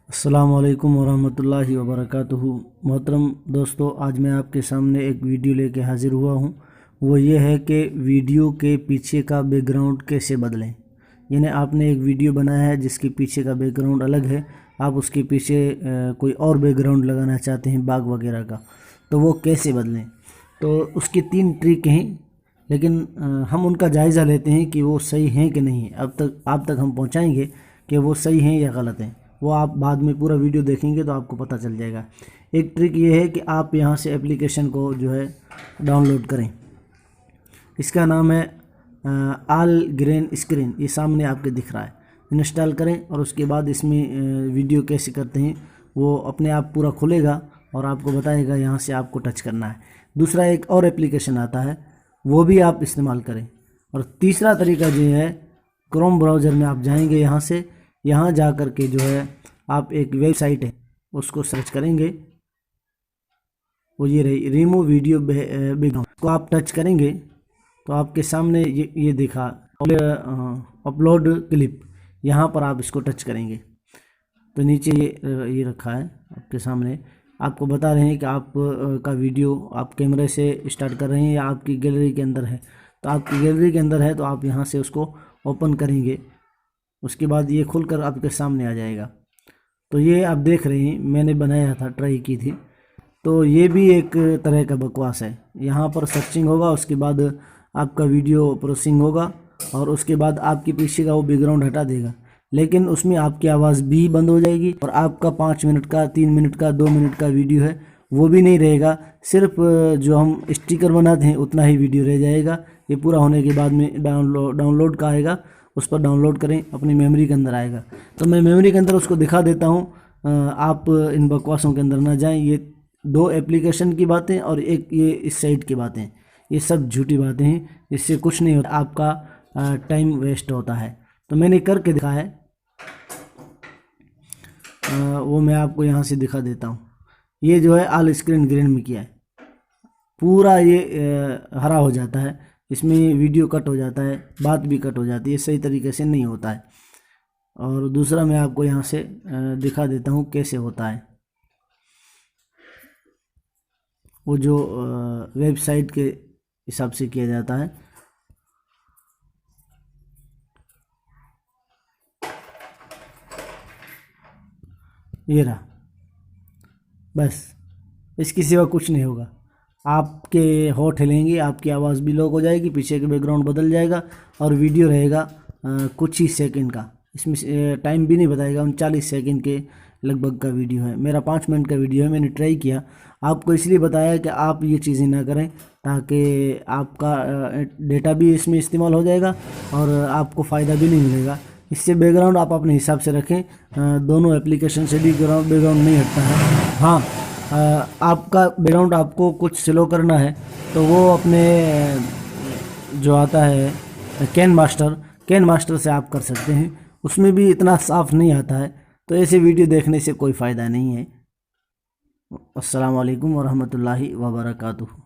अस्सलामुअलैकुम वरहमतुल्लाहि वबरकातुहू। मोहतरम दोस्तों, आज मैं आपके सामने एक वीडियो लेके हाज़िर हुआ हूँ। वो ये है कि वीडियो के पीछे का बैकग्राउंड कैसे बदलें। यानी आपने एक वीडियो बनाया है जिसके पीछे का बैकग्राउंड अलग है, आप उसके पीछे कोई और बैकग्राउंड लगाना चाहते हैं बाग वगैरह का, तो वो कैसे बदलें। तो उसकी 3 ट्रिक हैं, लेकिन हम उनका जायज़ा लेते हैं कि वो सही हैं कि नहीं। अब तक आप तक हम पहुँचाएँगे कि वो सही हैं या गलत हैं। वो आप बाद में पूरा वीडियो देखेंगे तो आपको पता चल जाएगा। एक ट्रिक ये है कि आप यहाँ से एप्लीकेशन को जो है डाउनलोड करें। इसका नाम है ऑल ग्रीन स्क्रीन, ये सामने आपके दिख रहा है। इंस्टॉल करें और उसके बाद इसमें वीडियो कैसे करते हैं वो अपने आप पूरा खुलेगा और आपको बताएगा यहाँ से आपको टच करना है। दूसरा एक और एप्लीकेशन आता है, वो भी आप इस्तेमाल करें। और तीसरा तरीका जो है, क्रोम ब्राउज़र में आप जाएंगे, यहाँ जा कर के जो है आप एक वेबसाइट है उसको सर्च करेंगे। वो ये रही, रिमूव वीडियो बैकग्राउंड को आप टच करेंगे तो आपके सामने ये दिखा अपलोड क्लिप। यहाँ पर आप इसको टच करेंगे तो नीचे ये रखा है आपके सामने। आपको बता रहे हैं कि आप का वीडियो आप कैमरे से स्टार्ट कर रहे हैं या आपकी गैलरी के अंदर है। तो आपकी गैलरी के अंदर है तो आप यहाँ से उसको ओपन करेंगे। उसके बाद ये खुलकर आपके सामने आ जाएगा। तो ये आप देख रहे हैं, मैंने बनाया था, ट्राई की थी। तो ये भी एक तरह का बकवास है। यहाँ पर सर्चिंग होगा, उसके बाद आपका वीडियो प्रोसेसिंग होगा और उसके बाद आपके पीछे का वो बैकग्राउंड हटा देगा, लेकिन उसमें आपकी आवाज़ भी बंद हो जाएगी और आपका 5 मिनट का, 3 मिनट का, 2 मिनट का वीडियो है वो भी नहीं रहेगा। सिर्फ जो हम स्टिकर बनाते हैं उतना ही वीडियो रह जाएगा। ये पूरा होने के बाद में डाउनलोड का आएगा, उस पर डाउनलोड करें, अपनी मेमोरी के अंदर आएगा। तो मैं मेमोरी के अंदर उसको दिखा देता हूँ। आप इन बकवासों के अंदर ना जाएं। ये 2 एप्लीकेशन की बातें और एक ये इस साइट की बातें, ये सब झूठी बातें हैं। इससे कुछ नहीं होता, आपका टाइम वेस्ट होता है। तो मैंने करके दिखा है, वो मैं आपको यहाँ से दिखा देता हूँ। ये जो है ऑल स्क्रीन ग्रीन में किया है, पूरा ये हरा हो जाता है, इसमें वीडियो कट हो जाता है, बात भी कट हो जाती है, सही तरीके से नहीं होता है। और दूसरा मैं आपको यहाँ से दिखा देता हूँ कैसे होता है। वो जो वेबसाइट के हिसाब से किया जाता है। ये रहा, बस इसके सिवा कुछ नहीं होगा। आपके होंठ हिलेंगे, आपकी आवाज़ भी लो हो जाएगी, पीछे के बैकग्राउंड बदल जाएगा और वीडियो रहेगा कुछ ही सेकंड का। इसमें टाइम भी नहीं बताएगा, 39 सेकंड के लगभग का वीडियो है। मेरा 5 मिनट का वीडियो है, मैंने ट्राई किया। आपको इसलिए बताया कि आप ये चीज़ें ना करें, ताकि आपका डेटा भी इसमें इस्तेमाल हो जाएगा और आपको फ़ायदा भी नहीं मिलेगा। इससे बैकग्राउंड आप अपने हिसाब से रखें। दोनों एप्लीकेशन से भी बैकग्राउंड नहीं हटता है। हाँ, आपका बैकग्राउंड आपको कुछ स्लो करना है तो वो अपने जो आता है कैन मास्टर से आप कर सकते हैं। उसमें भी इतना साफ नहीं आता है, तो ऐसे वीडियो देखने से कोई फ़ायदा नहीं है। अस्सलाम वालेकुम वरहमतुल्लाहि वबरकातुहू।